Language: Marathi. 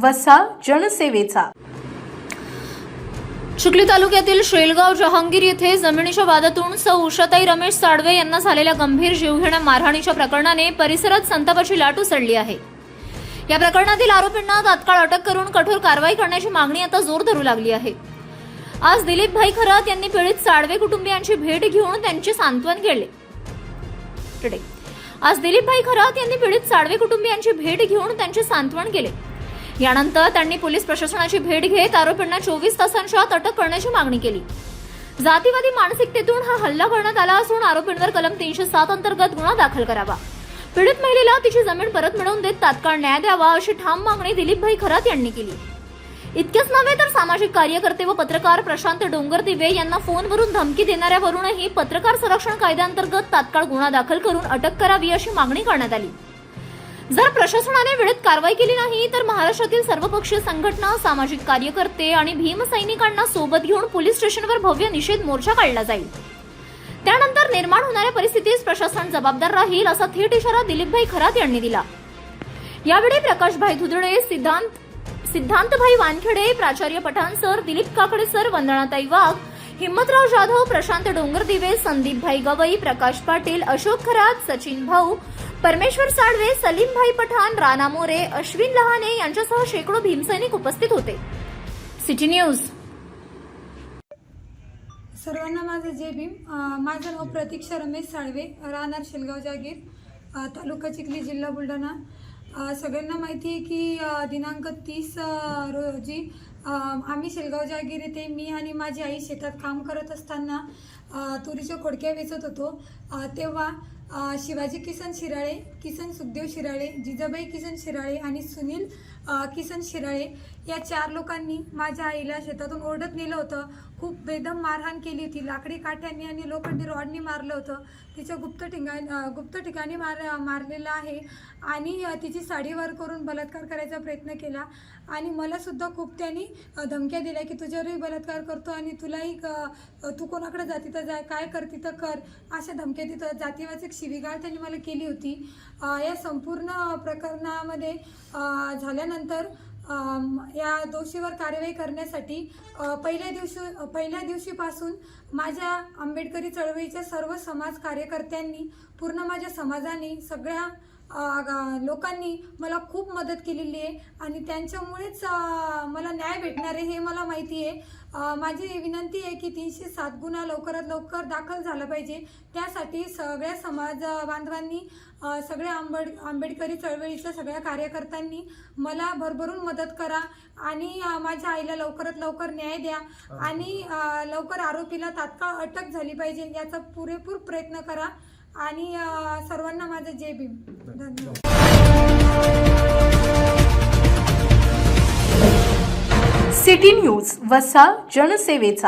वसा जनसेवेचा। चिखली तालुक्यातील शेलगाव जहांगीर येथे जमिनीच्या वादातून सौ उषाताई रमेश साळवे यांना झालेल्या गंभीर जीवघेण्या मारहाणीच्या प्रकरणाने परिसरात संतापाची लाट उसळली आहे। या प्रकरणातील आरोपींना तात्काळ अटक करून कठोर कारवाई करण्याची मागणी आता जोर धरू लागली आहे। आज दिलीप भाई खरात यांनी पीडित साळवे कुटुंबियांची भेट घेऊन त्यांचे सांत्वन केले। यानंतर त्यांनी पोलीस प्रशासनाची भेट घेत आरोपींना 24 तासांच्या आत अटक करण्याची मागणी केली। जातीवादी मानसिकतेतून हा हल्ला करण्यात आला असून आरोपींवर कलम 307 अंतर्गत गुन्हा दाखल करावा, पीडित महिलेला तिची जमीन परत मिळवून देत तात्काळ न्याय द्यावा अशी ठाम मागणी दिलीप भाई खरात यांनी केली। इतकेच नव्हे तर सामाजिक कार्यकर्ते व पत्रकार प्रशांत डोंगरदिवे यांना फोनवरून धमकी देणाऱ्यावरूनही पत्रकार संरक्षण कायद्याअंतर्गत तात्काळ गुन्हा दाखल करून अटक करावी अशी मागणी करण्यात आली। जर प्रशासनाने वेळेत कारवाई केली नाही तर महाराष्ट्रातील सर्वपक्षीय संघटना, सामाजिक कार्यकर्ते आणि भीमसैनिकांना सोबत घेऊन पोलीस स्टेशनवर भव्य निषेध मोर्चा काढला जाईल। त्यानंतर निर्माण होणाऱ्या परिस्थितीस प्रशासन जबाबदार राहील असा थेट इशारा दिलीपभाई खरात यांनी दिला। यावेळी प्रकाशभाई धुदळे, सिद्धांतभाई वानखेडे, प्राचार्य पठाण सर, दिलीप काकडे सर, वंदनाताई वाघ, हिम्मतराव जाधव, प्रशांत डोंगरदिवे, संदीपभाई गवई, प्रकाश पाटील, अशोक खरात, सचिन भाऊ, परमेश्वर साळवे, सलीमभाई पठाण, राणा मोरे, अश्विन लहाने यांच्यासह शेकडो भीमसैनिक उपस्थित होते। City news. सर्वांना माझे जय भीम। माझं नाव प्रतीक्षा रमेश साळवे, राहणार शेलगाव जागीर, तालुका चिखली, जिल्हा बुलढाणा। सगळ्यांना माहिती आहे की दिनांक 30 रोजी आम्ही शेलगाव जागीर येथे मी आणि माझी आई शेतात काम करत असताना तुरीच्या खोडक्या वेचत होतो। तेव्हा शिवाजी किसन शिराळे, किसन सुखदेव शिराळे, जिजाबाई किसन शिराळे आणि सुनील किसन शिराळे या 4 लोकांनी माझ्या आईला शेतातून ओढत नेलं होतं। खूप बेदम मारहाण केली होती, लाकडी काठ्यांनी आणि लोखंडी रॉडनी मारलं होतं। तिच्या गुप्त ठिकाणी मारलेलं आहे आणि तिची साडी वर करून बलात्कार करायचा प्रयत्न केला आणि मला सुद्धा खूप त्यांनी धमक्या दिल्या की तुझ्यावरही बलात्कार करतो आणि तुलाही तू कोणाकडे जाती तर जा, काय करती तर कर, अशा धमक्या देत जातीवाचक शिवीगाळ त्यांनी मला केली होती। या संपूर्ण प्रकरणामध्ये झाल्यानंतर या दोषीवर कारवाई करण्यासाठी पहिल्या दिवशीपासून माझ्या आंबेडकरी चळवळीच्या सर्व समाज कार्यकर्त्यांनी, पूर्ण माझ्या समाजाने, सगळ्या लोकांनी मला खूप मदत केलेली आहे आणि त्यांच्यामुळेच मला न्याय भेटणार आहे हे मला माहिती आहे। माझी विनंती आहे की 307 गुन्हा लवकरात लवकर दाखल झाला पाहिजे। त्यासाठी सगळ्या समाज बांधवांनी, सगळ्या आंबेडकरी चळवळीच्या सगळ्या कार्यकर्त्यांनी मला भरभरून मदत करा आणि माझ्या आईला लवकरात लवकर न्याय द्या आणि लवकर आरोपीला तात्काळ अटक झाली पाहिजे याचा पुरेपूर प्रयत्न करा आणि सर्वांना माझं जय भीम। धन्यवाद। सिटी न्यूज, वसा जनसेवेचा।